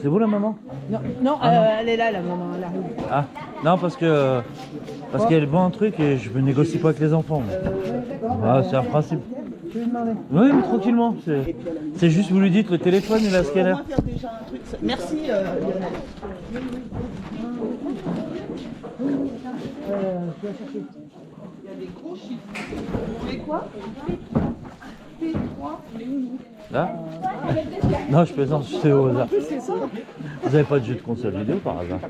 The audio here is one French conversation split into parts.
C'est vous la maman? Non, non, elle est là, la maman, elle arrive. Ah, non, parce qu'elle vend un truc et je ne négocie pas avec les enfants. Ah, c'est un principe. Tu veux demander? Oui, mais tranquillement. C'est juste, vous lui dites, le téléphone, il a ce qu'elle a. Faire déjà un truc. Merci, Lionel. Tu vas chercher. Il y a des gros chiffres. Vous voulez quoi? Là? Non, je plaisante, je sais au hasard. C'est ça. Vous avez pas de jeux de console vidéo par hasard?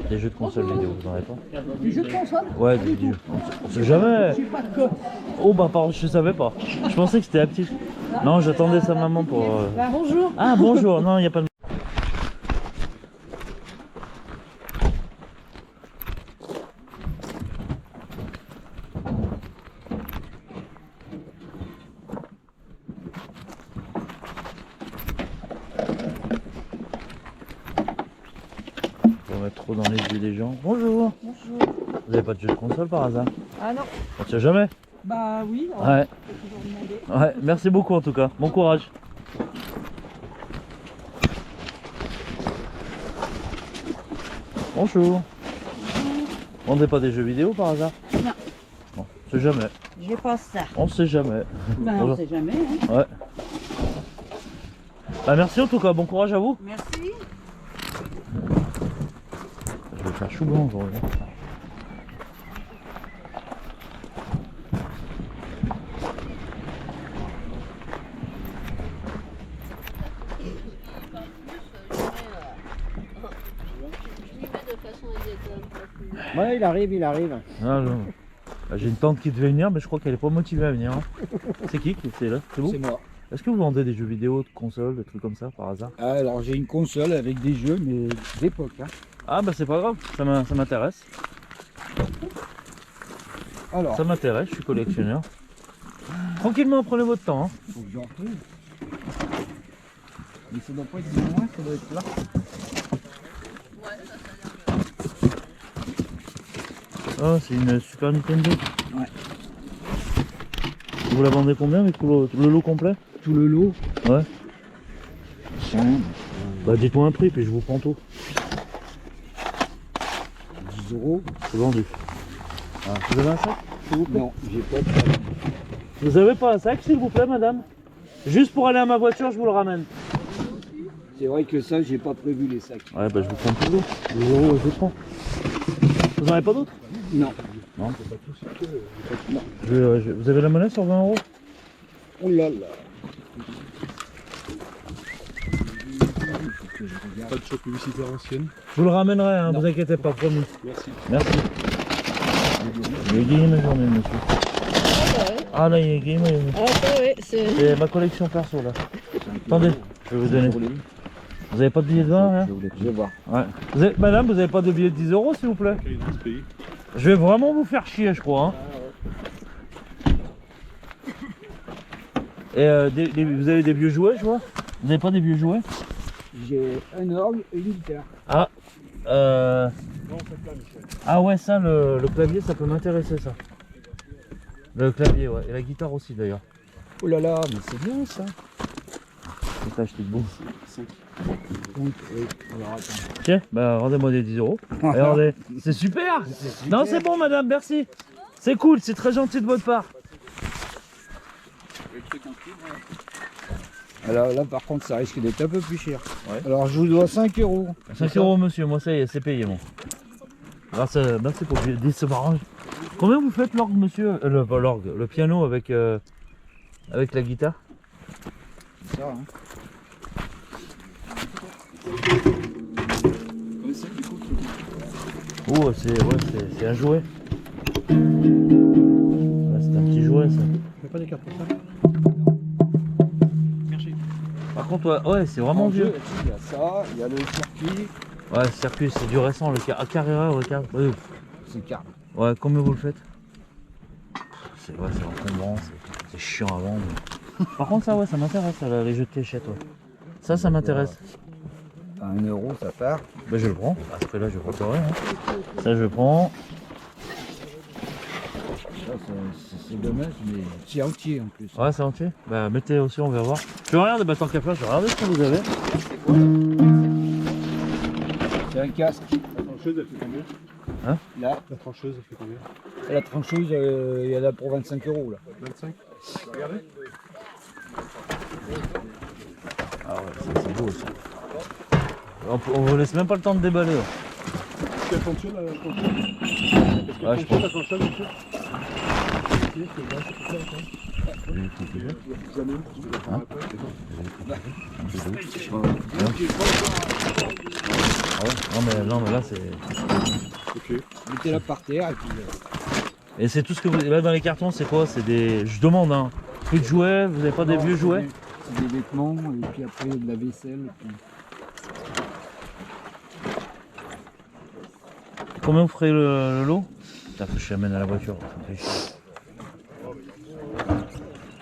Des jeux de console vidéo, vous n'en avez pas? Des jeux de console? Ouais, des jeux. On sait jamais. Je sais pas de quoi. Oh bah pardon, je savais pas. Je pensais que c'était la petite. Non, j'attendais sa maman pour... Bah, bonjour. Ah bonjour, non, il n'y a pas de... Pour mettre trop dans les yeux des gens. Bonjour. Bonjour. Vous avez pas de jeu de console par hasard? Ah non. On sait jamais. Bah oui. Ouais. On peut toujours demander. Ouais, merci beaucoup en tout cas. Bon courage. Bonjour. On vendez pas des jeux vidéo par hasard? Non. Bon, on sait jamais. J'ai pas ça. On sait jamais. Bah, on Bonjour. sait jamais. Hein. Ouais. Bah merci en tout cas, bon courage à vous. Merci. Je vais faire chou blanc aujourd'hui. Ouais, il arrive. Ah, non. Bah, j'ai une tante qui devait venir, mais je crois qu'elle est pas motivée à venir. Hein. C'est qui c'est là? C'est vous? C'est moi. Est-ce que vous vendez des jeux vidéo, de consoles, des trucs comme ça par hasard? Ah, alors j'ai une console avec des jeux, mais d'époque. Hein. Ah bah c'est pas grave, ça m'intéresse. Alors, Ça m'intéresse, je suis collectionneur. Tranquillement, prenez votre temps. Hein. faut que j'en trouve. Mais ça doit pas être bien loin, ça doit être là. Ah, c'est une Super Nintendo. Ouais. Vous la vendez combien avec tout le lot complet? Tout le lot. Ouais. Tiens, Bah dites-moi un prix, puis je vous prends tout. 10 euros. C'est vendu. Ah, vous avez un sac? S'il vous plaît. Non, j'ai pas de sac. Vous avez pas un sac, s'il vous plaît, madame? Juste pour aller à ma voiture, je vous le ramène. C'est vrai que ça, j'ai pas prévu les sacs. Ouais, bah je vous prends tout l'eau. 10 euros, je vous prends. Vous en avez pas d'autres? Non. Non. Non. Vous avez la monnaie sur 20 euros? Oh là là. Pas de show publicitaire ancienne. Je vous le ramènerai, hein, Non. vous inquiétez pas, promis. Merci. Merci. Il est égayé ma journée, monsieur. Ah là, il est égayé ma journée. Ah ouais, c'est... C'est ma collection perso là. Attendez, je vais vous donner. Vous avez pas de billet de 20 hein? Je vais voir. Ouais. Madame, vous avez pas de billet de 10 euros s'il vous plaît? Quel est ce pays? Je vais vraiment vous faire chier, je crois. Hein. Et vous avez des vieux jouets, je vois? Vous avez pas des vieux jouets? J'ai un orgue et une guitare. Ah, ah ouais, ça, le clavier, ça peut m'intéresser, ça. Le clavier, ouais. Et la guitare aussi, d'ailleurs. Oh là là, mais c'est bien ça. J'ai acheté de bon. Donc, oui. Alors attends. Tiens, bah rendez-moi des 10 euros. Regardez, c'est super. Non, c'est bon, madame, merci. C'est cool, c'est très gentil de votre part. Alors là, par contre, ça risque d'être un peu plus cher. Ouais. Alors, je vous dois 5 euros. 5 euros, monsieur, moi, ça y est, c'est payé, moi. Merci pour le ça m'arrange. Combien vous faites l'orgue, monsieur? Pas l'orgue, le piano avec la guitare? Ça, hein. Oh, c'est un jouet. Ouais, c'est un petit jouet, ça. Fais pas des cartes pour ça. Merci. Par contre, ouais, c'est vraiment En vieux. jeu, il y a ça, il y a le circuit. Ouais, le circuit, c'est du récent, le Carrera, regarde. C'est carré. Ouais, combien vous le faites? C'est encombrant, c'est chiant à vendre. Par contre, ça, ouais, ça m'intéresse, ça, les jeux de fléchettes, ouais. Ça m'intéresse. À 1 euro, ça part. Bah, je le prends. Après, là, je préparerai. Hein. Ça, je prends. Ça, c'est dommage, mais c'est entier en plus. Ouais, c'est entier. Bah, mettez aussi, on va voir. Je regarde, bah, tant qu'à faire, je regarde ce que vous avez. un casque. La trancheuse, elle fait combien? Là, La trancheuse, elle fait combien? la trancheuse, il y en a pour 25 € là. 25. Regardez. Ah ouais, ça, c'est beau ça. On vous laisse même pas le temps de déballer. Là. Est-ce qu'elle fonctionne la trancheuse? Est-ce qu'elle Ouais, je fonctionne la pense. trancheuse, monsieur? Jamais, parce que je vais faire après. Ah ouais, non mais là c'est. Ok. Mettez-la par terre et puis. Et c'est tout ce que vous. Là dans les cartons c'est quoi? C'est des. Je demande hein. Plus de jouets, vous avez pas des vieux jouets? C'est des vêtements et puis après de la vaisselle. Et puis... Combien vous ferez le lot? Putain, faut que je l'amène à la voiture. Ça me fait chier.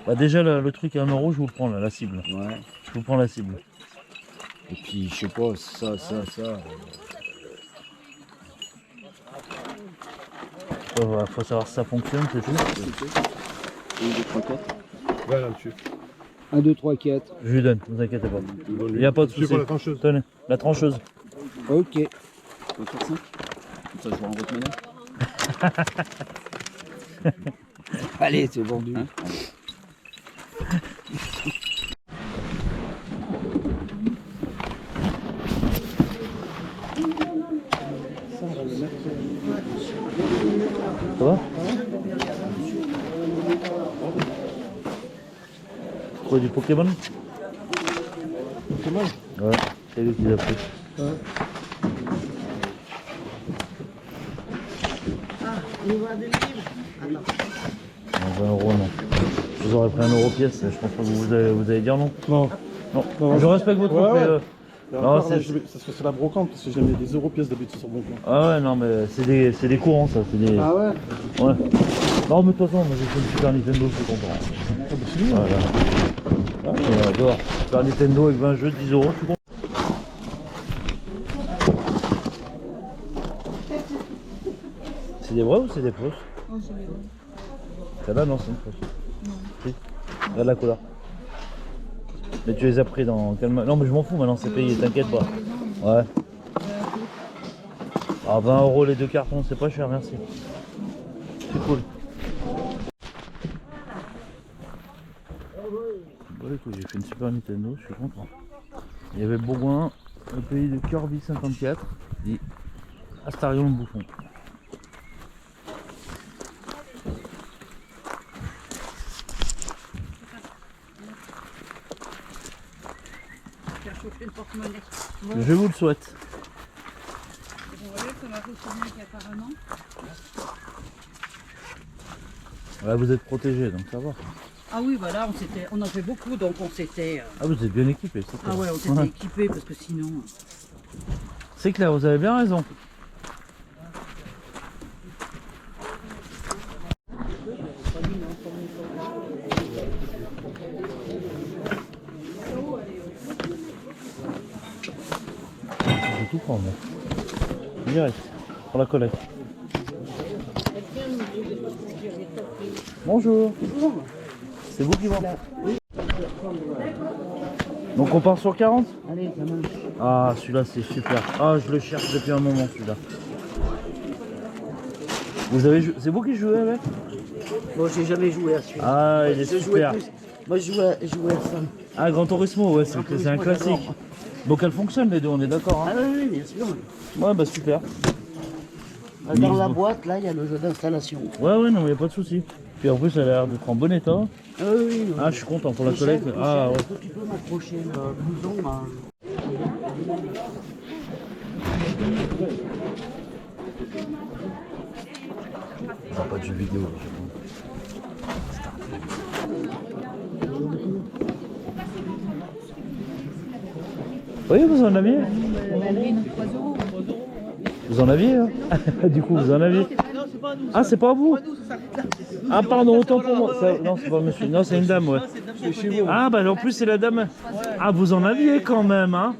Bah déjà le truc à 1 €, je vous le prends là, la cible. Ouais. Je vous prends la cible. Et puis je sais pas, ça. Faut savoir si ça fonctionne, c'est tout. Voilà, monsieur. 1, 2, 3, 4. Je lui donne, ne vous inquiétez pas. Il n'y a pas de Monsieur souci. pour la trancheuse. Tenez, la trancheuse. Ok. On va faire 5. Comme ça, je vous rends votre monnaie. Allez, c'est vendu. Hein? Ça va? Quoi, du Pokémon? Pokémon? Ouais, c'est lui qui l'a pris. Il va des livres. 20 € non. Je vous aurais pris 1 € pièce, je pense pas que vous allez dire non. Non. Non, Non, je respecte votre ouais, truc, mais ouais. non, Ça c'est la brocante, parce que j'ai mis des europièces d'habitude sur mon plan. ah ouais, non, mais c'est des courants ça, c'est des... Ah ouais? Ouais. Non, mais de toute façon, moi j'ai fait une Super Nintendo, je suis content. Ah bah c'est bien. Voilà. J'adore. Super Nintendo avec 20 jeux, 10 €, je suis content. C'est des vrais ou c'est des fausses? Oh, c'est les vrais. Celle-là, non, c'est une fausse. Non. Si. Regarde la couleur. Mais tu les as pris dans quel... Non, mais je m'en fous maintenant, c'est payé, t'inquiète pas. Ouais. Ah, 20 € les 2 cartons, c'est pas cher, merci. C'est cool. Bon, écoute, j'ai fait une Super Nintendo, je suis content. Il y avait Bourgoin, le pays de Kirby 54 et Astarion le bouffon. Faire chauffer le porte-monnaie. Je vous le souhaite. Vous voyez, ça m'a fait souvenir qu'apparemment. Là, vous êtes protégé, donc ça va. Ah oui, voilà, on en fait beaucoup, donc on s'était. Ah, vous êtes bien équipé, c'est Ah ouais, on s'était équipés parce que sinon. C'est clair, vous avez bien raison. Je vais tout prendre. Là. Direct, pour la collecte. Bonjour. C'est vous qui vendez. Donc on part sur 40? Allez, ça marche. Ah, celui-là c'est super. Ah, je le cherche depuis un moment celui-là. Vous avez c'est vous qui jouez avec? Bon, j'ai jamais joué à celui-là. Ah, il est Je jouais super. plus. Moi, je jouais à ça. Ah, Gran Turismo, ouais, c'est un classique. Donc elle fonctionne les deux, on est d'accord. Ah Hein, oui, bien sûr. ouais, bah super. Dans la boîte, là, il y a le jeu d'installation. Ouais, ouais, non, mais y a pas de souci. Puis en plus, elle a l'air d'être en bon état. Ah oui, oui. Ah, je suis content pour la collecte. Michel, Ah, ouais. est-ce que tu peux m'approcher le blouson là? Ah, pas de jeux vidéo. Oui, vous en aviez? Vous en aviez hein? Du coup, vous en aviez? Ah, c'est pas vous? Ah, pardon, autant pour moi. Non, c'est pas monsieur. Non, c'est une dame, ouais. Ah, bah en plus, c'est la dame. Ah, vous en aviez quand même, hein?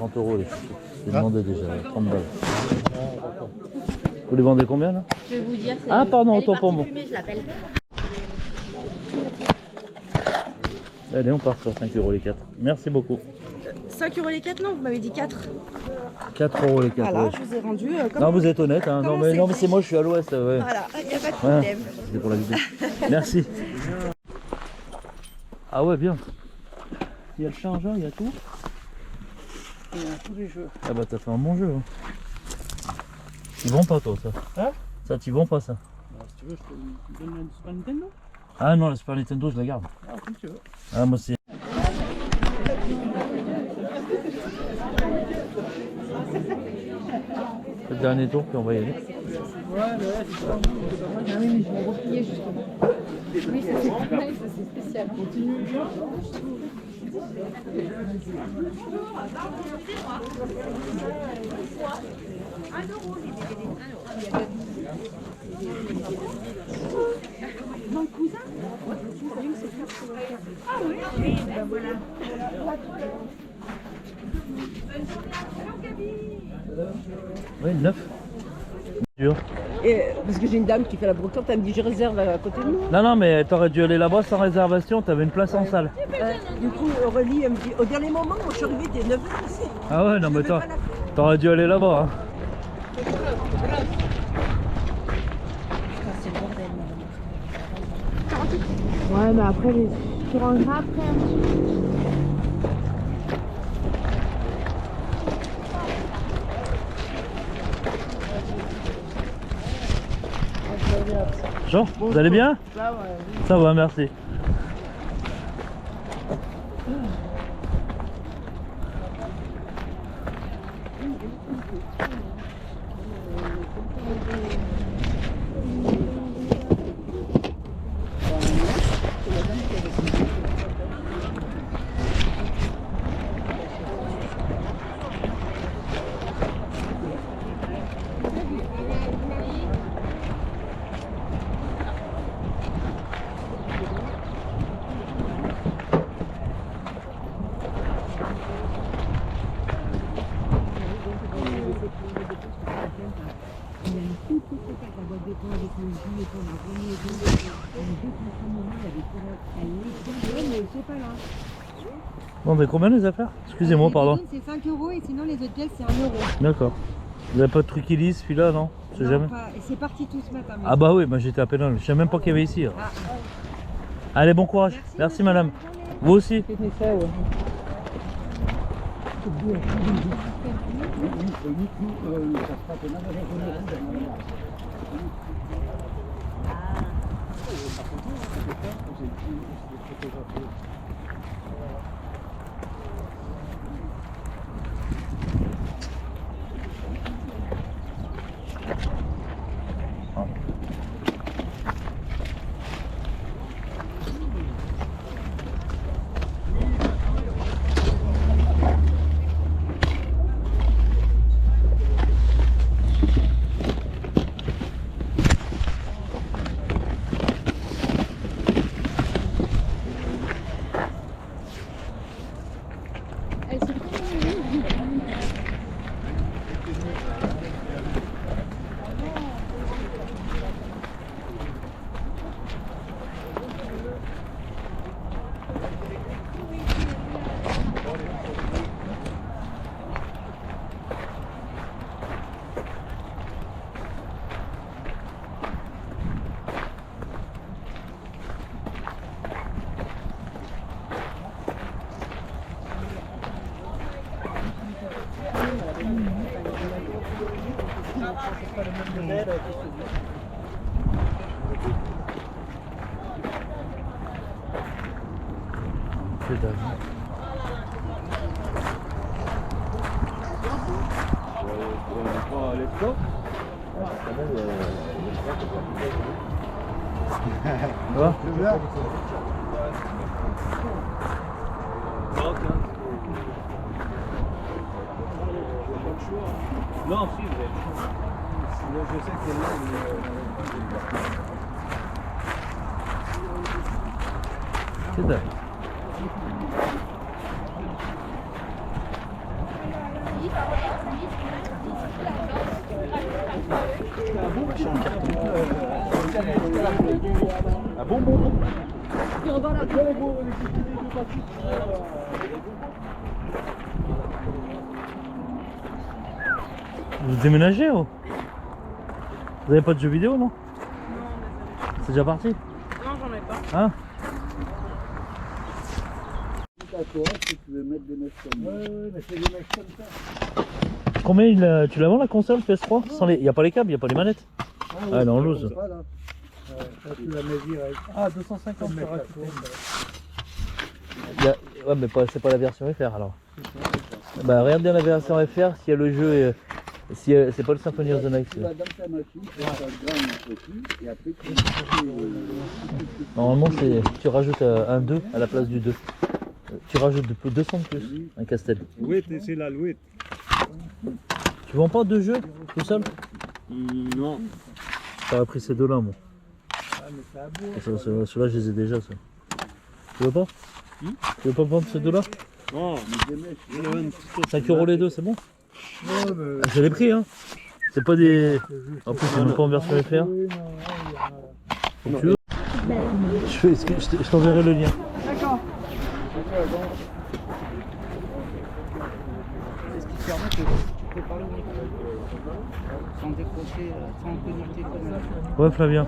30 € les chouchous. J'ai demandé déjà 30 balles. Vous les vendez combien là? Je vais vous dire. Ah pardon, elle est autant pour moi. partie fumée, je l'appelle. Allez, on part sur 5 € les 4. Merci beaucoup. 5 € les 4, non, vous m'avez dit 4. 4 € les 4. Voilà, ouais. je vous ai rendu. Comme Non, vous êtes honnête. Hein. Non, comment mais c'est moi, je suis à l'ouest. Ouais. Voilà, il n'y a pas de Voilà. problème. C'était pour la vidéo. Merci. Ah ouais, bien. Il y a le chargeur, il y a tout. Il y a tous les jeux. Ah bah t'as fait un bon jeu. Hein. Ils vont pas toi ça. Hein? Ça t'y vont pas ça. Alors, si tu veux, je te donne un Super Nintendo. Ah non, la Super Nintendo je la garde. Ah, comme tu veux. Ah moi c'est... Le dernier tour puis on va y aller. Oui, ça c'est pareil, ça c'est spécial. Oui, 9. Dur. Et, parce que j'ai une dame qui fait la brocante, elle me dit je réserve à côté de nous. Non, non, mais t'aurais dû aller là-bas sans réservation, t'avais une place en salle. Du coup, Aurélie, elle me dit au dernier moment, moi je suis arrivée dès 9h ici. Ah ouais, non, mais t'aurais dû aller là-bas. Hein. Ouais, mais après, tu rangeras après. Jean, vous allez bien? Ça va, merci. Bon, mais combien les affaires? Excusez-moi, pardon. C'est 5 € et sinon les autres pièces c'est 1 €. D'accord. Vous avez pas de truc qui lisse celui-là, non? Je sais Non, jamais. pas. Et c'est parti tout ce matin. Ah bah oui, moi j'étais à Pénal, je savais même pas qu'il y avait ici. Là. Allez, bon courage. Merci madame. Vous aussi. C'est dingue. Ça va? Non, si, vous avez chaud. Moi, je sais que là, C'est dingue. Un bon bonbon. Vous déménagez ou vous avez pas de jeux vidéo, non? C'est déjà parti? Non, j'en ai pas. Hein? D'accord, si tu veux mettre des mecs comme ça. Ouais, mais c'est des mecs comme ça. Combien tu la vends la console PS3? Sans les... Y a pas les câbles, y a pas les manettes? Ah, elle est en loose. Voilà. Ça, tu la mets direct. Ah, 250 Comme par mettre raccourci. Ouais, mais c'est pas la version FR alors. Bah, regarde bien la version FR s'il y a le jeu et. Si c'est pas le Symphony of the Night. Tu vas dans ta machine, tu vas gramme un petit, et après tu Normalement, tu rajoutes un 2 à la place du 2. Tu rajoutes 200 de plus, un Castel. Oui, c'est la louette. Tu vends pas deux jeux tout seul? Non. J'aurais pris ces deux-là, moi. Ah, mais c'est un beau. Ceux-là, je les ai déjà, ça. Tu veux pas? Tu veux pas vendre ces deux-là? Non, mais 5 € les deux, c'est bon? non, mais... Je l'ai pris, hein. C'est pas des. En plus, c'est même pas en version FR. Oui, non, Donc, tu veux? Je t'enverrai le lien. D'accord. Est-ce qu'il te permet que tu peux parler au micro sans décrocher, sans connecter comme ça? Ouais, Flavien.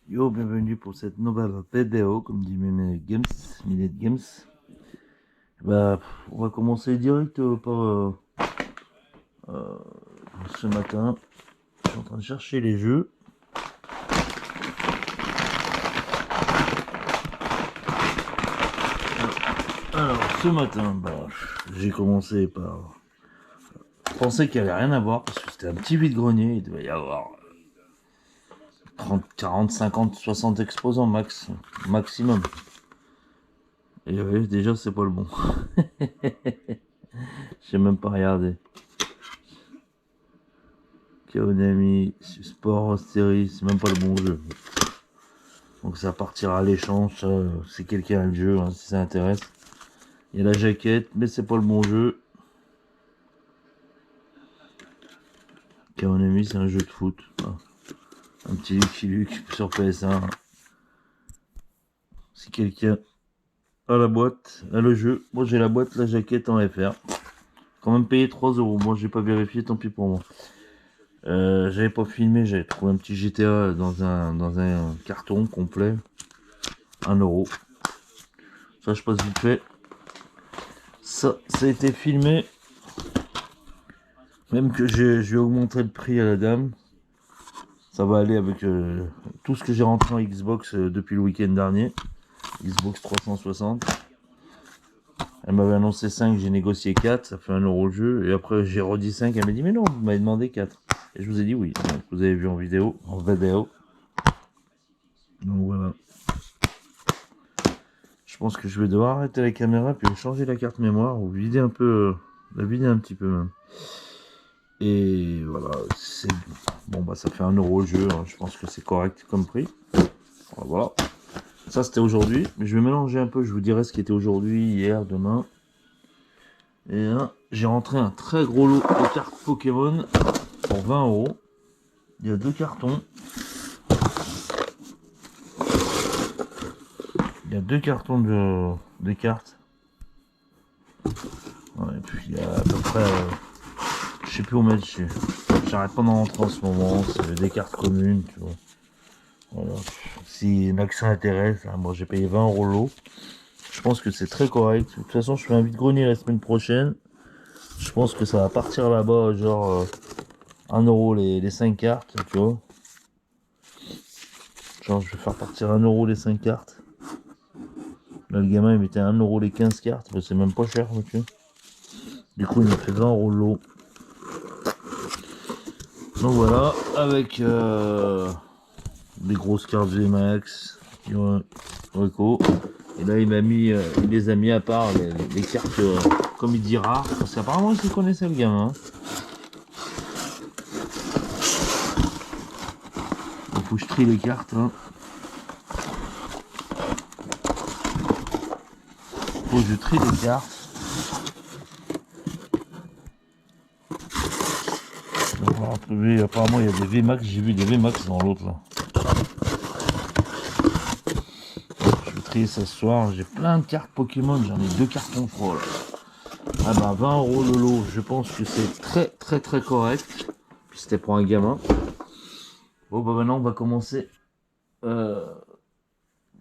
Yo, bienvenue pour cette nouvelle vidéo, comme dit Minute Games. Bah, on va commencer direct par ce matin. Je suis en train de chercher les jeux. Alors, ce matin, bah, j'ai commencé par penser qu'il n'y avait rien à voir parce que c'était un petit vide-grenier. Il devait y avoir 30, 40, 50, 60 exposants maximum. Et oui, déjà c'est pas le bon. J'ai même pas regardé. Konami, Sport Série, c'est même pas le bon jeu. Donc ça partira à l'échange, si quelqu'un a le jeu, hein, si ça intéresse. Il y a la jaquette, mais c'est pas le bon jeu. Konami, c'est un jeu de foot. Hein. Un petit Lucky Luke sur PS1. Si quelqu'un a la boîte, a le jeu. Moi j'ai la boîte, la jaquette en FR. Quand même payé 3 €. Moi j'ai pas vérifié, tant pis pour moi. J'avais pas filmé, j'avais trouvé un petit GTA dans un carton complet. 1 €. Ça je passe vite fait. Ça a été filmé. Même que je vais augmenter le prix à la dame. Ça va aller avec tout ce que j'ai rentré en Xbox depuis le week-end dernier. Xbox 360. Elle m'avait annoncé 5, j'ai négocié 4, ça fait 1 € le jeu. Et après j'ai redit 5, elle m'a dit mais non, vous m'avez demandé 4. Et je vous ai dit oui. Donc, vous avez vu en vidéo. Donc voilà. Je pense que je vais devoir arrêter la caméra puis changer la carte mémoire ou vider un peu, la vider un petit peu même. Et voilà, c'est bon, bah ça fait 1 € le jeu, hein. Je pense que c'est correct comme prix. Voilà, ça c'était aujourd'hui, mais je vais mélanger un peu, je vous dirai ce qui était aujourd'hui, hier, demain. Et là, j'ai rentré un très gros lot de cartes Pokémon pour 20 €. Il y a 2 cartons. Il y a 2 cartons de cartes. Ouais, et puis il y a à peu près... je sais plus où mettre, j'arrête pas d'en rentrer en ce moment, c'est des cartes communes, tu vois. Voilà. Si l'accent intéresse, hein, moi j'ai payé 20 € l'eau. Je pense que c'est très correct. De toute façon, je fais un vide-grenier la semaine prochaine. Je pense que ça va partir là-bas, genre 1 € les 5 cartes, tu vois. Genre, je vais faire partir 1 € les 5 cartes. Là, le gamin il mettait 1 € les 15 cartes, c'est même pas cher, tu vois. Du coup, il m'a fait 20 € l'eau. Donc voilà, avec des grosses cartes VMAX, Reco. Et là il m'a mis, il les a mis à part les cartes, comme il dit rares, parce qu'apparemment il se connaissait le gamin. Il faut que je trie les cartes. Hein. Faut que je trie les cartes. Donc Alors, oui, apparemment, il y a des VMAX. J'ai vu des VMAX dans l'autre là. Je vais trier ça ce soir. J'ai plein de cartes Pokémon. J'en ai 2 cartons, je crois. Là. Ah bah 20 € le lot. Je pense que c'est très correct. Puis c'était pour un gamin. Bon bah maintenant on va commencer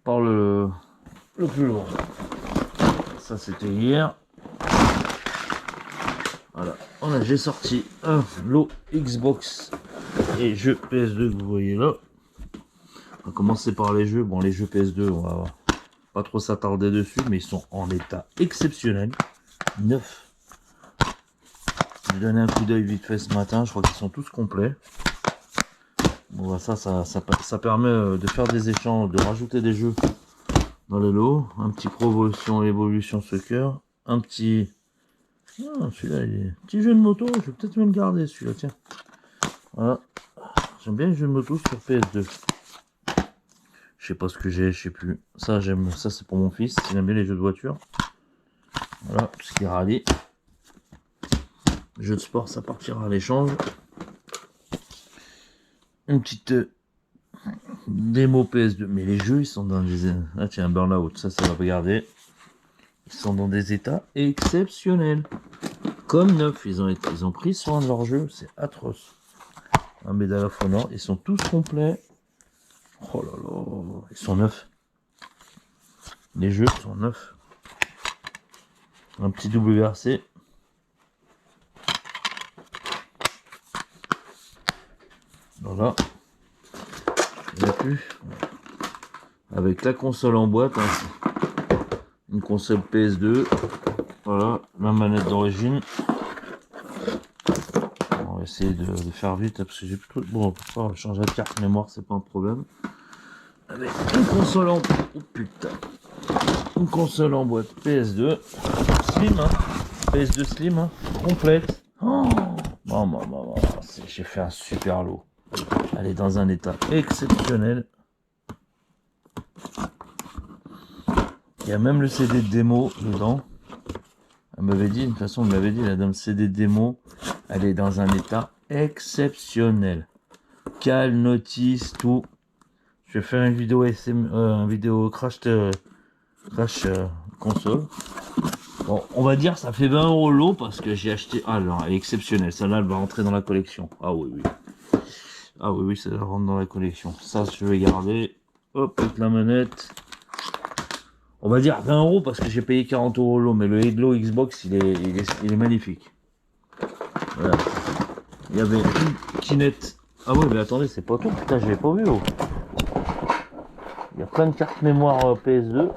par le plus lourd. Ça c'était hier. Voilà, j'ai sorti un lot Xbox et jeux PS2 que vous voyez là. On va commencer par les jeux. Bon, les jeux PS2, on va pas trop s'attarder dessus, mais ils sont en état exceptionnel. Neuf. J'ai donné un coup d'œil vite fait ce matin, je crois qu'ils sont tous complets. Bon, bah ça permet de faire des échanges, de rajouter des jeux dans les lots. Un petit Pro Evolution Soccer, un petit... Ah, celui-là, il est... Petit jeu de moto, je vais peut-être me le garder celui-là, tiens. Voilà. J'aime bien les jeux de moto sur PS2. Je sais pas ce que j'ai, je sais plus. Ça, j'aime. Ça, c'est pour mon fils. Il aime bien les jeux de voiture. Voilà, tout ce qui est rallye. Jeux de sport, ça partira à l'échange. Une petite démo PS2. Mais les jeux, ils sont dans des... Ah tiens, Burnout, ça va pas garder. Ils sont dans des états exceptionnels. Comme neuf, ils ont pris soin de leur jeu, c'est atroce. Un Medal of Honor, ils sont tous complets. Oh là là, ils sont neufs. Les jeux sont neufs. Un petit WRC. Voilà. Il n'y a plus. Avec la console en boîte. Hein. Une console PS2. Voilà, la manette d'origine. On va essayer de faire vite parce que j'ai plus trop... Bon, on va changer de carte mémoire, c'est pas un problème. Avec une console en... Oh putain. Une console en boîte PS2. Slim, hein. PS2 Slim, hein. Complète. Oh, bon, j'ai fait un super lot. Elle est dans un état exceptionnel. Il y a même le CD de démo dedans. Elle m'avait dit, de toute façon, on me l'avait dit, la dame CD de démo, elle est dans un état exceptionnel. Cal, notice, tout. Je vais faire une vidéo crash console. Bon, on va dire ça fait 20 € l'eau parce que j'ai acheté. Ah non, elle est exceptionnelle. Celle-là, elle va rentrer dans la collection. Ah oui. Ah oui, ça rentre dans la collection. Ça, je vais garder. Hop, avec la manette. On va dire 20 € parce que j'ai payé 40 € l'eau, mais le Halo Xbox, il est magnifique. Voilà. Il y avait une Kinect. Ah oui, mais attendez, c'est pas tout. Putain, je l'ai pas vu. Oh. Il y a plein de cartes mémoire PS2.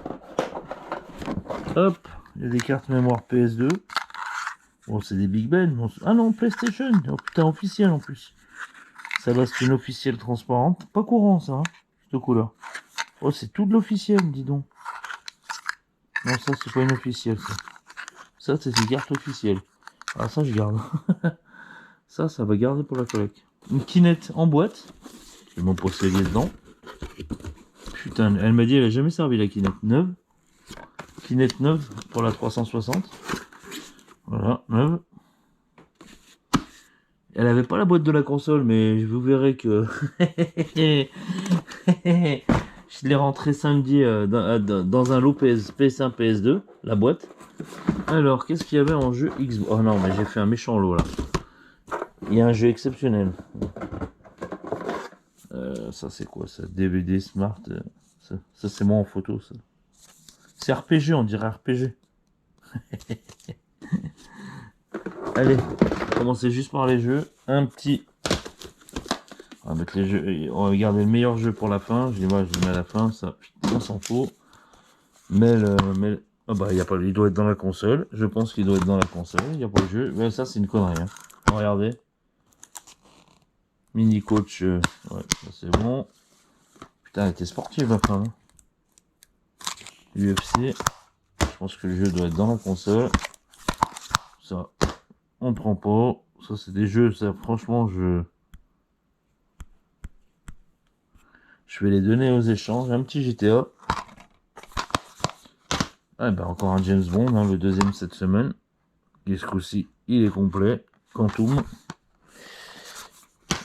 Hop, il y a des cartes mémoire PS2. Bon, c'est des Big Ben. Ah non, PlayStation. Oh putain, officiel en plus. Celle-là, c'est une officielle transparente. Pas courant, ça, hein, cette couleur. Oh, c'est tout de l'officiel, dis donc. Non, ça, c'est pas une officielle, ça. Ça, c'est une carte officielle. Ah, ça, je garde. Ça va garder pour la collecte. Une Kinect en boîte. Je vais m'en posséder dedans. Putain, elle m'a dit, elle a jamais servi la Kinect neuve. Kinect neuve pour la 360. Voilà, neuve. Elle avait pas la boîte de la console, mais vous verrez que... Je l'ai rentré samedi dans un lot PS1, PS2, la boîte. Alors, qu'est-ce qu'il y avait en jeu Xbox? Oh non, mais j'ai fait un méchant lot là. Il y a un jeu exceptionnel. Ça c'est quoi ça? DVD Smart. Ça c'est moi en photo ça. C'est RPG, on dirait RPG. Allez, on va commencer juste par les jeux. Un petit... On va mettre les jeux, on va garder le meilleur jeu pour la fin. Je dis moi, je le mets à la fin, ça, on s'en fout. Mais ah bah y a pas, il doit être dans la console. Je pense qu'il doit être dans la console. Il n'y a pas le jeu. Mais ça c'est une connerie. Hein. Regardez. Mini coach, ouais, ça c'est bon. Putain, elle était sportive la fin. Hein. UFC. Je pense que le jeu doit être dans la console. Ça, on prend pas. Ça c'est des jeux. Ça, franchement, je vais les donner aux échanges. Un petit GTA. Ah, ben encore un James Bond, hein, le deuxième cette semaine. Et ce coup-ci, il est complet. Quantum.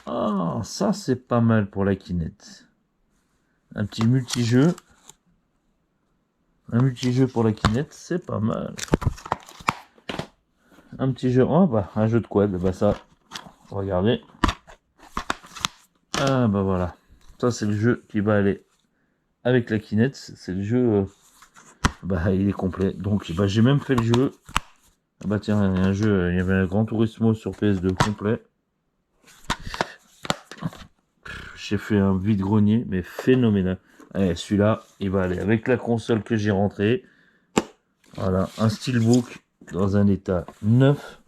Ah, ça c'est pas mal pour la Kinect. Un petit multijeu. Un multijeu pour la Kinect, c'est pas mal. Un petit jeu, oh bah un jeu de quad, bah ça, regardez. Ah bah voilà, ça c'est le jeu qui va aller avec la Kinect, c'est le jeu, bah il est complet. Donc bah j'ai même fait le jeu. Bah tiens, il y a un jeu, il y avait un Gran Turismo sur PS2 complet. J'ai fait un vide-grenier, mais phénoménal. Allez, celui-là, il va aller avec la console que j'ai rentrée. Voilà, un steelbook dans un état neuf.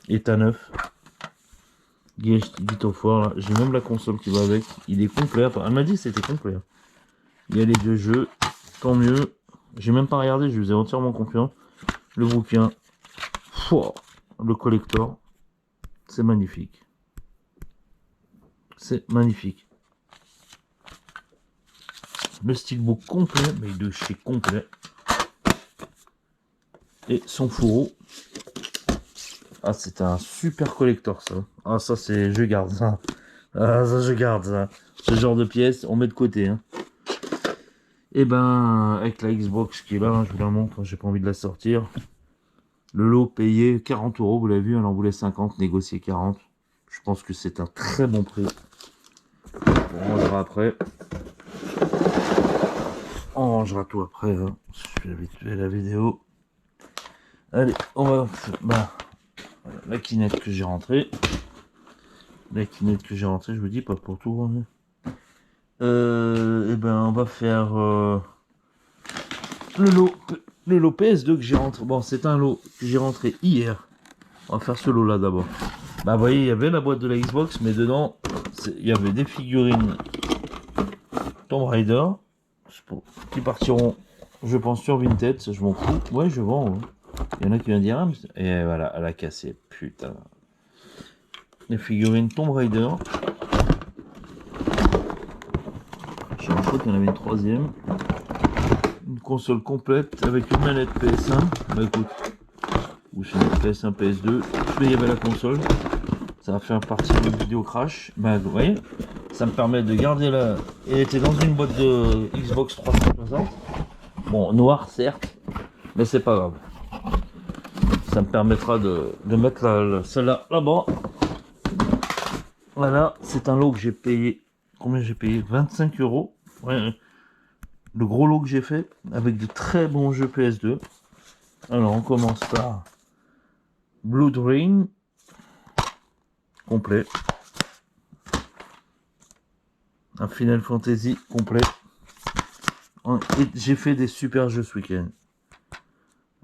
État neuf. Guide au fort, là. J'ai même la console qui va avec. Il est complet. Enfin, elle m'a dit que c'était complet. Il y a les deux jeux. Tant mieux. J'ai même pas regardé, je vous ai entièrement confiance. Le bouquin. Fouah, le collector. C'est magnifique. C'est magnifique. Le steelbook complet, mais de chez complet. Et son fourreau. Ah, c'est un super collector, ça. Ah, ça, c'est... Je garde ça. Ah, ça, je garde ça. Ce genre de pièces, on met de côté. Hein. Et ben, avec la Xbox qui est là, je vous la montre, j'ai pas envie de la sortir. Le lot payé 40 €, vous l'avez vu, elle en voulait 50, négocié 40. Je pense que c'est un très bon prix. On rangera après. On rangera tout après. Hein. Je vais vite faire la vidéo. Allez, on va... Bah, voilà, la Kinect que j'ai rentrée. La Kinect que j'ai rentrée, je vous dis, pas pour tout. Hein. Et ben, on va faire le lot PS2 que j'ai rentré. Bon, c'est un lot que j'ai rentré hier. On va faire ce lot là d'abord. Bah, vous voyez, il y avait la boîte de la Xbox, mais dedans, il y avait des figurines Tomb Raider qui partiront, je pense, sur Vinted. Je m'en fous. Ouais, je vends. Ouais. Il y en a qui vont dire, ah, mais... et voilà, elle a cassé. Putain. Les figurines Tomb Raider. Je crois qu'il y en avait une troisième. Une console complète avec une manette PS1. Bah écoute, ou c'est une PS1, PS2. Il y avait la console. Ça va faire partie de vidéo crash. Bah vous voyez, ça me permet de garder la... Elle était dans une boîte de Xbox 360. Bon, noir certes, mais c'est pas grave. Ça me permettra de mettre celle-là là-bas. Voilà, c'est un lot que j'ai payé. Combien j'ai payé? 25 €. Ouais, le gros lot que j'ai fait avec de très bons jeux PS2. Alors on commence par Blood Rain complet. Un Final Fantasy complet. Et j'ai fait des super jeux ce week-end.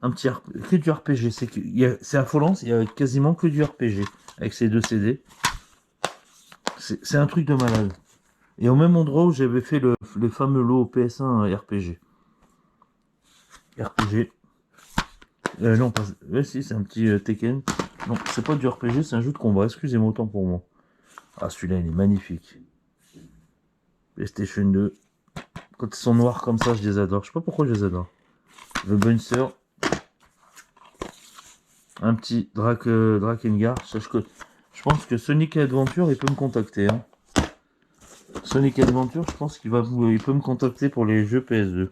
Un petit que du RPG, c'est affolant, il y a quasiment que du RPG avec ces deux CD. C'est un truc de malade. Et au même endroit où j'avais fait le fameux lot PS1 RPG. RPG. Non, pas... Ouais, si, c'est un petit Tekken. Non, c'est pas du RPG, c'est un jeu de combat. Excusez-moi autant pour moi. Ah, celui-là, il est magnifique. PlayStation 2. Quand ils sont noirs comme ça, je les adore. Je sais pas pourquoi je les adore. The Bouncer. Un petit Drakengard. Je pense que Sonic Adventure, il peut me contacter. Hein. Sonic Adventure, je pense il peut me contacter pour les jeux PS2.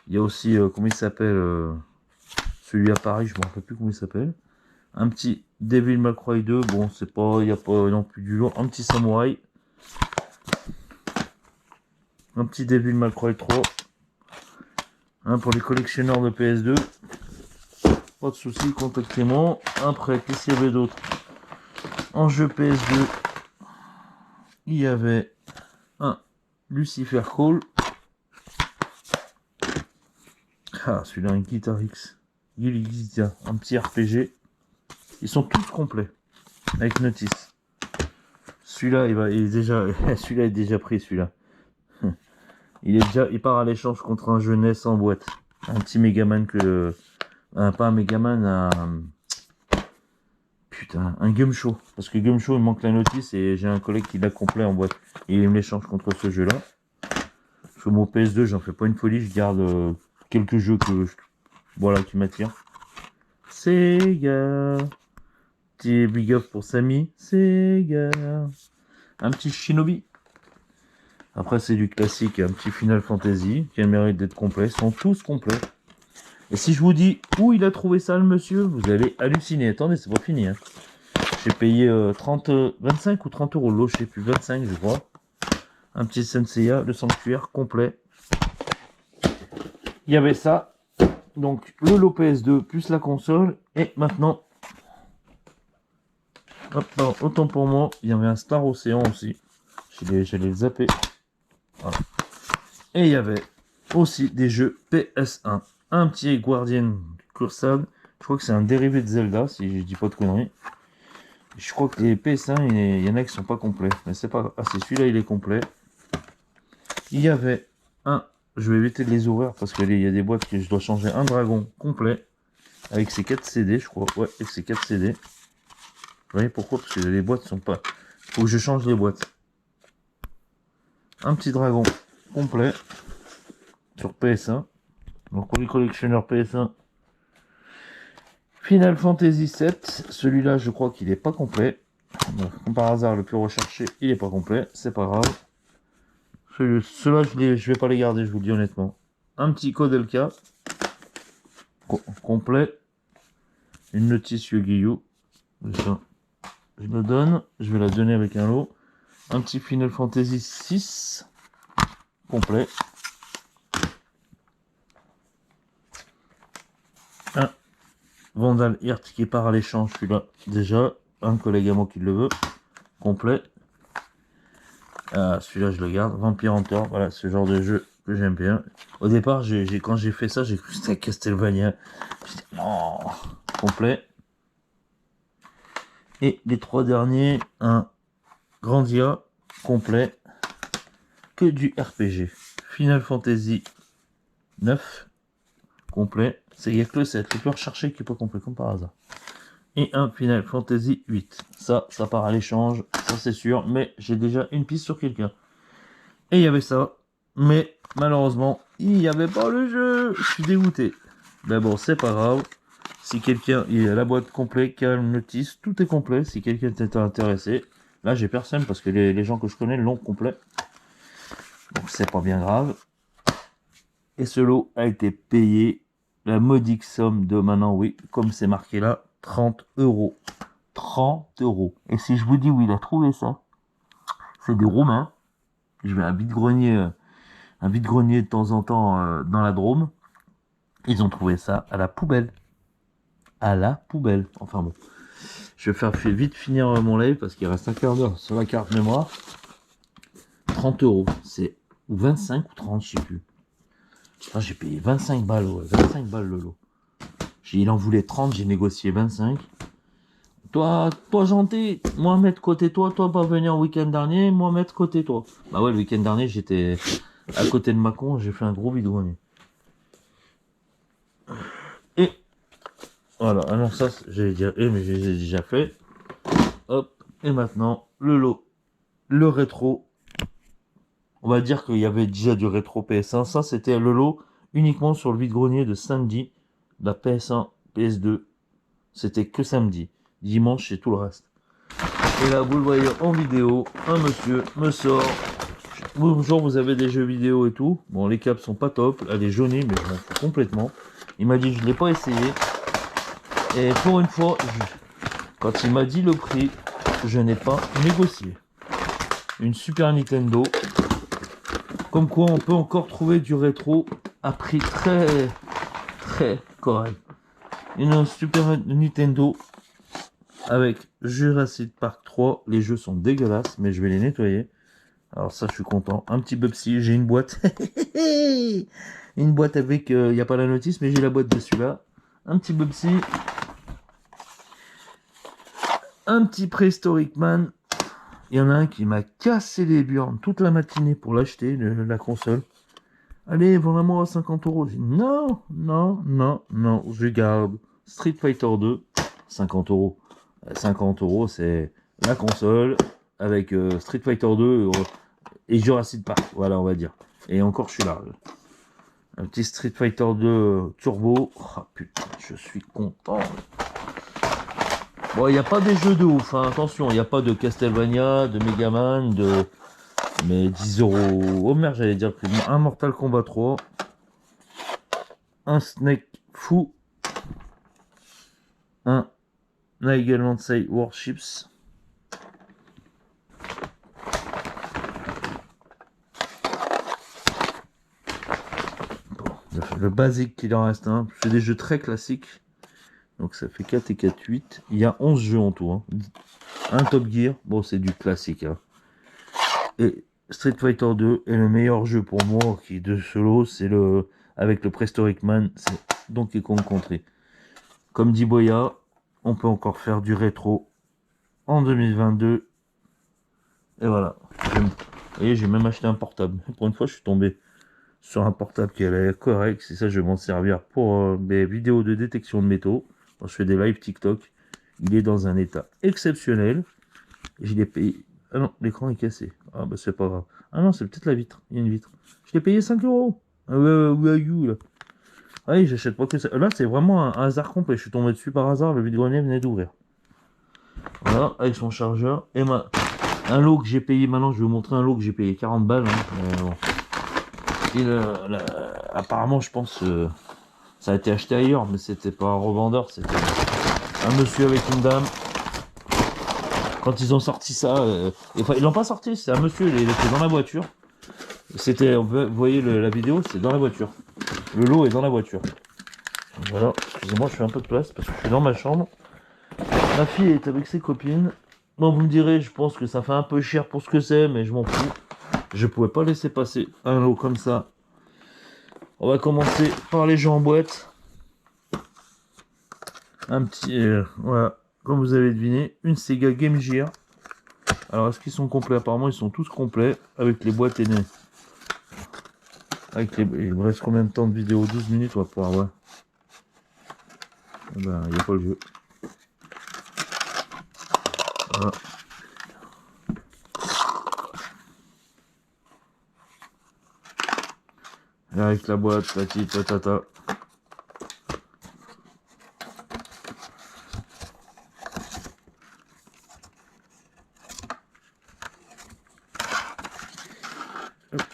Il y a aussi, comment il s'appelle, celui à Paris, je me rappelle plus comment il s'appelle. Un petit Devil May Cry 2, bon, c'est pas, il n'y a pas non plus du lourd. Un petit Samouraï. Un petit Devil May Cry 3. Un pour les collectionneurs de PS2. Pas de soucis, contactez-moi. Après, qu'est-ce qu'il y avait d'autre? En jeu PS2, il y avait un Lucifer Call. Ah, celui-là, un Guitar X. Un petit RPG. Ils sont tous complets. Avec notice. Celui-là, il est déjà. Celui-là est déjà pris, celui-là. Il part à l'échange contre un jeu NES en boîte. Un petit Megaman que. Pas un Megaman, putain, un Gumshow. Parce que Gumshow, il manque la notice et j'ai un collègue qui l'a complet en boîte. Et il me l'échange contre ce jeu-là. Sur mon PS2, j'en fais pas une folie. Je garde quelques jeux voilà, qui m'attirent. Sega. Petit big up pour Samy. Sega. Un petit Shinobi. Après, c'est du classique, un petit Final Fantasy qui a le mérite d'être complet. Ils sont tous complets. Et si je vous dis où il a trouvé ça, le monsieur, vous allez halluciner. Attendez, c'est pas fini. Hein. J'ai payé 25 ou 30 euros le lot, je sais plus, 25 je crois. Un petit Senseiya, le sanctuaire complet. Il y avait ça. Donc le lot PS2 plus la console. Et maintenant, hop, non, autant pour moi, il y avait un Star Ocean aussi. J'allais le zapper. Voilà. Et il y avait aussi des jeux PS1. Un petit Guardian Cursed. Je crois que c'est un dérivé de Zelda, si je dis pas de conneries. Je crois que les PS1, il y en a qui sont pas complets. Mais c'est pas... Ah, c'est celui-là, il est complet. Il y avait un... Je vais éviter de les ouvrir parce qu'il y a des boîtes que je dois changer. Un dragon complet. Avec ses 4 CD, je crois. Ouais, avec ses 4 CD. Vous voyez pourquoi? Parce que les boîtes sont pas... Il faut que je change les boîtes. Un petit dragon complet. Sur PS1. Donc pour les collectionneurs PS1. Final Fantasy VII, celui-là je crois qu'il est pas complet. Donc, comme par hasard le plus recherché, il est pas complet, c'est pas grave. Ceux-là je vais pas les garder, je vous le dis honnêtement. Un petit Kodelka complet. Une notice Yu-Gi-Oh! Je le donne, je vais la donner avec un lot. Un petit Final Fantasy VI complet. Un Vandal Heart qui part à l'échange, celui-là déjà. Un collègue à moi qui le veut. Complet. Celui-là je le garde. Vampire Hunter, voilà, ce genre de jeu que j'aime bien. Au départ, quand j'ai fait ça, j'ai cru que c'était Castlevania. J'ai dit non, complet. Et les 3 derniers, un Grandia complet. Que du RPG. Final Fantasy 9 complet. Il n'y a que le 7, le plus recherché qui est pas complet, comme par hasard. Et un Final Fantasy 8. Ça part à l'échange, ça c'est sûr, mais j'ai déjà une piste sur quelqu'un. Et il y avait ça, mais malheureusement, il n'y avait pas le jeu. Je suis dégoûté. Mais bon, c'est pas grave. Si quelqu'un, il y a la boîte complète, calme, notice, tout est complet. Si quelqu'un était intéressé, là j'ai personne parce que les gens que je connais l'ont complet. Donc c'est pas bien grave. Et ce lot a été payé. La modique somme de maintenant, oui, comme c'est marqué là, 30 euros. 30 euros. Et si je vous dis où il a trouvé ça, c'est des Roumains. Je vais à un vide-grenier de temps en temps dans la Drôme. Ils ont trouvé ça à la poubelle. À la poubelle. Enfin bon. Je vais faire vite finir mon live parce qu'il reste un quart d'heure sur la carte mémoire. 30 euros. C'est ou 25 ou 30, je sais plus. Ah, j'ai payé 25 balles, ouais, 25 balles le lot. Il en voulait 30, j'ai négocié 25. Toi gentil, moi mettre côté toi pas venir le week-end dernier, moi mettre côté toi. Bah ouais, le week-end dernier, j'étais à côté de Mâcon, j'ai fait un gros vide-grenier. Et voilà, alors ça, j'allais dire, mais j'ai déjà fait. Hop, et maintenant, le lot, le rétro. On va dire qu'il y avait déjà du rétro PS1. Ça, c'était le lot uniquement sur le vide-grenier de samedi. La PS1, PS2. C'était que samedi. Dimanche, c'est tout le reste. Et là, vous le voyez en vidéo. Un monsieur me sort. Bonjour, vous avez des jeux vidéo et tout. Bon, les câbles sont pas top. Elle est jaunie, mais je m'en fous complètement. Il m'a dit, je ne l'ai pas essayé. Et pour une fois, quand il m'a dit le prix, je n'ai pas négocié. Une Super Nintendo. Comme quoi on peut encore trouver du rétro à prix très correct. Une Super Nintendo avec Jurassic Park 3. Les jeux sont dégueulasses, mais je vais les nettoyer. Alors ça, je suis content. Un petit Bubsy, j'ai une boîte. Une boîte avec, il n'y a pas la notice, mais j'ai la boîte dessus là. Un petit Bubsy. Un petit Prehistoric Man. Il y en a un qui m'a cassé les burnes toute la matinée pour l'acheter, la console. Allez, vends-la-moi à 50 euros. J'ai dit non, je garde. Street Fighter 2, 50 euros. 50 euros, c'est la console avec Street Fighter 2 et Jurassic Park. Voilà, on va dire. Et encore, je suis large. Un petit Street Fighter 2 Turbo. Ah putain, je suis content. Bon, il n'y a pas des jeux de ouf, hein. Attention, il n'y a pas de Castlevania, de Megaman, de... Mais 10 €. Oh merde, j'allais dire plus. Un Mortal Kombat 3. Un Snake Fou. Un Nigel Lancey Warships. Bon, le basique qu'il en reste un. C'est des jeux très classiques. Donc ça fait 4 et 4, 8. Il y a 11 jeux en tout. Hein. Un Top Gear. Bon, c'est du classique. Hein. Et Street Fighter 2 est le meilleur jeu pour moi qui est de solo. C'est le... Avec le Prehistoric Man. C'est Donkey Kong Country. Comme dit Boya, on peut encore faire du rétro en 2022. Et voilà. Vous voyez, j'ai même acheté un portable. Pour une fois, je suis tombé sur un portable qui est correct. C'est ça, je vais m'en servir pour mes vidéos de détection de métaux. Quand je fais des live TikTok, il est dans un état exceptionnel. Je l'ai payé. Ah non, l'écran est cassé. Ah bah c'est pas grave. Ah non, c'est peut-être la vitre. Il y a une vitre. Je l'ai payé 5 €. Ah ouais, là. Ah oui, j'achète pas que ça. Là, c'est vraiment un hasard complet. Je suis tombé dessus par hasard. Le vide-grenier venait d'ouvrir. Voilà, avec son chargeur. Et un lot que j'ai payé. Maintenant, je vais vous montrer un lot que j'ai payé 40 balles. Hein. Bon. Et apparemment, je pense ça a été acheté ailleurs, mais c'était pas un revendeur. C'était un monsieur avec une dame. Quand ils ont sorti ça, enfin, ils l'ont pas sorti. C'est un monsieur, il était dans la voiture. C'était, vous voyez la vidéo, c'est dans la voiture. Le lot est dans la voiture. Voilà, excusez-moi, je fais un peu de place parce que je suis dans ma chambre. Ma fille est avec ses copines. Bon, vous me direz, je pense que ça fait un peu cher pour ce que c'est, mais je m'en fous. Je pouvais pas laisser passer un lot comme ça. On va commencer par les jeux en boîte. Un petit, voilà, comme vous avez deviné, une Sega Game Gear. Alors, est-ce qu'ils sont complets? Apparemment, ils sont tous complets avec les boîtes aînées. Avec les... Il me reste combien de temps de vidéo? 12 minutes, on va pouvoir voir. Eh ben, il n'y a pas le jeu. Voilà. Et avec la boîte, la petite patata.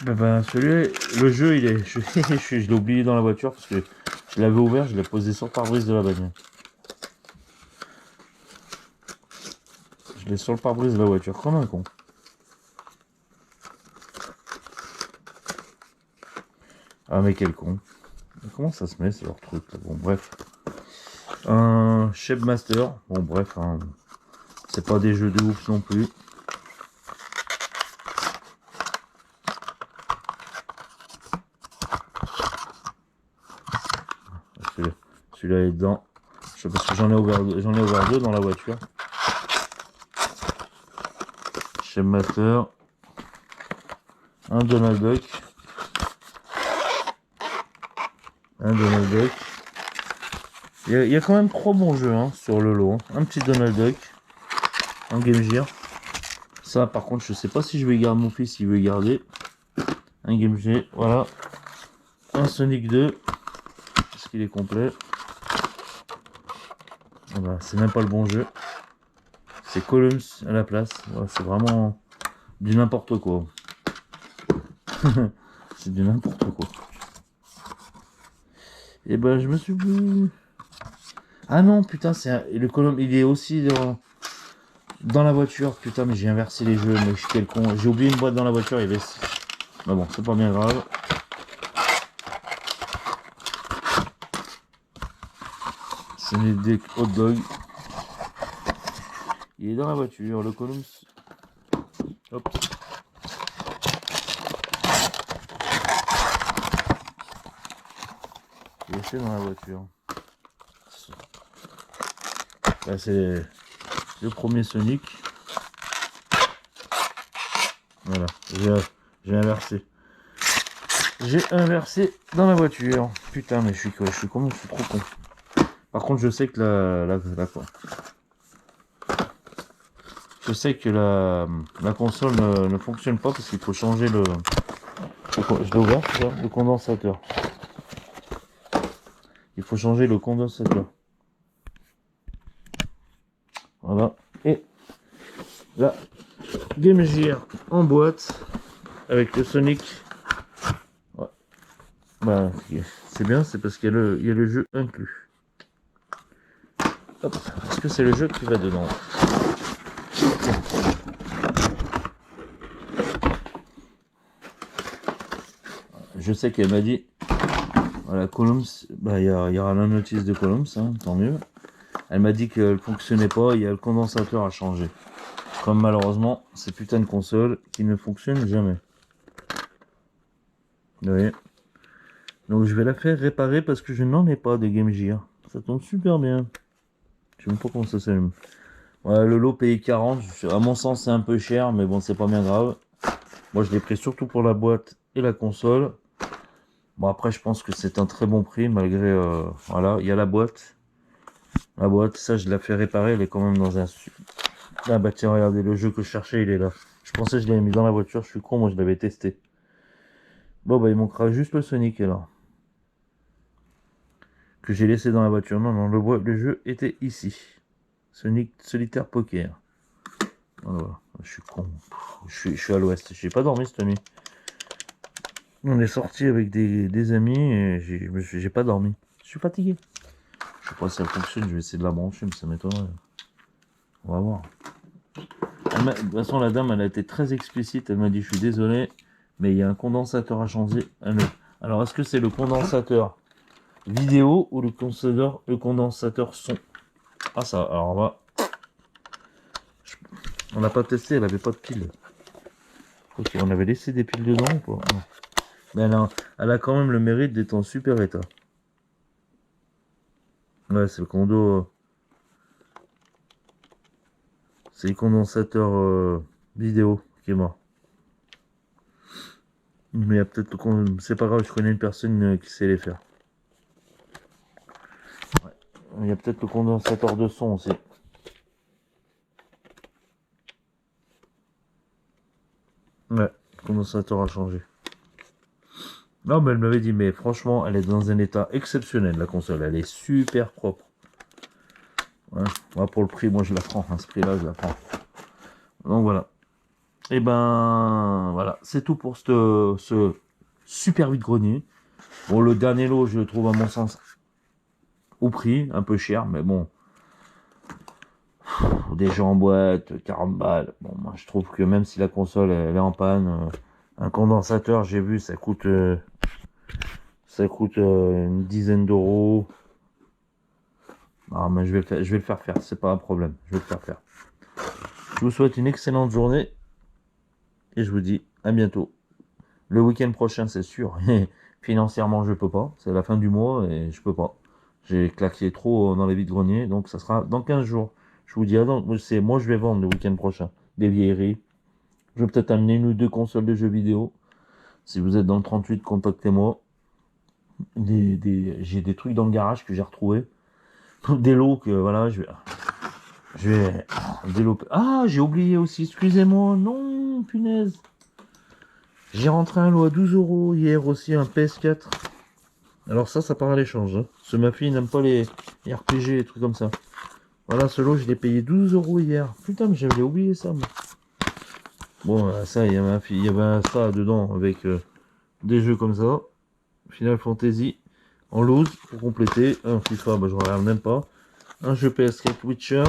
Ben, celui-là, le jeu, il est, je l'ai oublié dans la voiture parce que je l'avais ouvert, je l'ai posé sur le pare-brise de la bagnole. Je l'ai sur le pare-brise de la voiture, comme un con. Ah mais quel con. Comment ça se met, c'est leur truc là. Bon bref. Un Chef Master. Bon bref, hein. C'est pas des jeux de ouf non plus. Celui-là est dedans. Je sais parce que j'en ai ouvert deux dans la voiture. Chef Master. Un Donald Duck. Un Donald Duck. Il y a quand même 3 bons jeux hein, sur le lot. Hein. Un petit Donald Duck. Un Game Gear. Ça par contre je sais pas si je vais garder, mon fils il veut garder. Un Game Gear. Voilà. Un Sonic 2. Est-ce qu'il est complet? Voilà, c'est même pas le bon jeu. C'est Columns à la place. Voilà, c'est vraiment du n'importe quoi. C'est du n'importe quoi. Et ben je me suis... Ah non putain, le colonne il est aussi dans la voiture. Putain mais j'ai inversé les jeux, mais je suis quel con. J'ai oublié une boîte dans la voiture, il y avait... Mais bon, c'est pas bien grave. C'est des hot dogs. Il est dans la voiture, le Columns. Hop. Il est dans la voiture. Là c'est le premier Sonic. Voilà, j'ai inversé. J'ai inversé dans la voiture. Putain mais je suis trop con. Par contre je sais que je sais que la console ne fonctionne pas parce qu'il faut changer le... Je l'ai ouvert, le condensateur. faut changer le condensateur. Voilà. Et la Game Gear en boîte avec le Sonic. Ouais. Bah, c'est bien, c'est parce qu'il y a le jeu inclus. Hop, est-ce que c'est le jeu qui va dedans? Je sais qu'elle m'a dit, voilà, Columns, bah, il y aura la notice de Columns, hein, tant mieux. Elle m'a dit qu'elle fonctionnait pas, il y a le condensateur à changer. Comme malheureusement, ces putains de consoles qui ne fonctionnent jamais. Vous voyez? Donc je vais la faire réparer parce que je n'en ai pas de Game Gear. Ça tombe super bien. Je sais même pas comment ça s'allume. Voilà, le lot payé 40. À mon sens, c'est un peu cher, mais bon, c'est pas bien grave. Moi, je l'ai pris surtout pour la boîte et la console. Bon, après, je pense que c'est un très bon prix, malgré... voilà, il y a la boîte. La boîte, ça, je l'ai fait réparer. Elle est quand même dans un... Ah bah tiens, regardez, le jeu que je cherchais, il est là. Je pensais que je l'avais mis dans la voiture. Je suis con, moi, je l'avais testé. Bon, bah, il manquera juste le Sonic, alors. Que j'ai laissé dans la voiture. Non, non, le jeu était ici. Sonic Solitaire Poker. Voilà, je suis con. Je suis à l'ouest. J'ai pas dormi cette nuit. On est sorti avec des amis et j'ai pas dormi. Je suis fatigué. Je sais pas si ça fonctionne. Je vais essayer de la brancher, mais ça m'étonnerait. On va voir. De toute façon, la dame, elle a été très explicite. Elle m'a dit, je suis désolé, mais il y a un condensateur à changer. Alors, est-ce que c'est le condensateur vidéo ou le condensateur son? Ah, ça, alors là, on n'a pas testé, elle avait pas de pile. Ok, on avait laissé des piles dedans ou pas? Non. Mais elle a quand même le mérite d'être en super état. Ouais, c'est le condo. C'est le condensateur vidéo qui est mort. Mais il y a peut-être c'est pas grave, je connais une personne qui sait les faire. Ouais. Il y a peut-être le condensateur de son aussi. Ouais, le condensateur a changé. Non, mais elle m'avait dit, mais franchement, elle est dans un état exceptionnel, la console. Elle est super propre. Ouais. Moi, pour le prix, moi, je la prends. À ce prix-là, je la prends. Donc, voilà. Et ben, voilà. C'est tout pour ce super vide-grenier. Bon, le dernier lot, je le trouve, à mon sens, au prix. Un peu cher, mais bon. Déjà en boîte, 40 balles. Bon, moi, je trouve que même si la console, elle est en panne, un condensateur, j'ai vu, ça coûte une dizaine d'euros. Ah, mais je vais le faire faire, c'est pas un problème, je vais le faire faire. Je vous souhaite une excellente journée et je vous dis à bientôt. Le week-end prochain, c'est sûr. Financièrement, je peux pas, c'est la fin du mois et je peux pas. J'ai claqué trop dans les vides-greniers, donc ça sera dans 15 jours. Je vous dis, moi je vais vendre le week-end prochain des vieilleries. Je vais peut-être amener une ou deux consoles de jeux vidéo. Si vous êtes dans le 38, contactez-moi. J'ai des trucs dans le garage que j'ai retrouvé. Des lots que voilà, je vais développer. Ah, j'ai oublié aussi, excusez-moi. Non, punaise. J'ai rentré un lot à 12 € hier aussi, un PS4. Alors ça part à l'échange. Hein. Parce que ma fille n'aime pas les RPG, les trucs comme ça. Voilà, ce lot, je l'ai payé 12 € hier. Putain, mais j'avais oublié ça, moi. Bon, ça, il y avait ça dedans avec des jeux comme ça. Final Fantasy en loose pour compléter. Un FIFA, bah, je regarde même pas. Un jeu PS4 Witcher.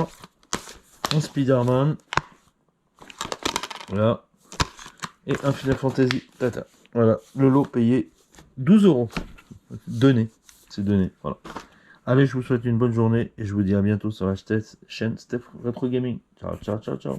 Un Spider-Man. Voilà. Et un Final Fantasy Tata. Voilà, le lot payé 12 €. Donné. C'est donné. Voilà. Allez, je vous souhaite une bonne journée et je vous dis à bientôt sur la chaîne Steph Retro Gaming. Ciao, ciao, ciao, ciao.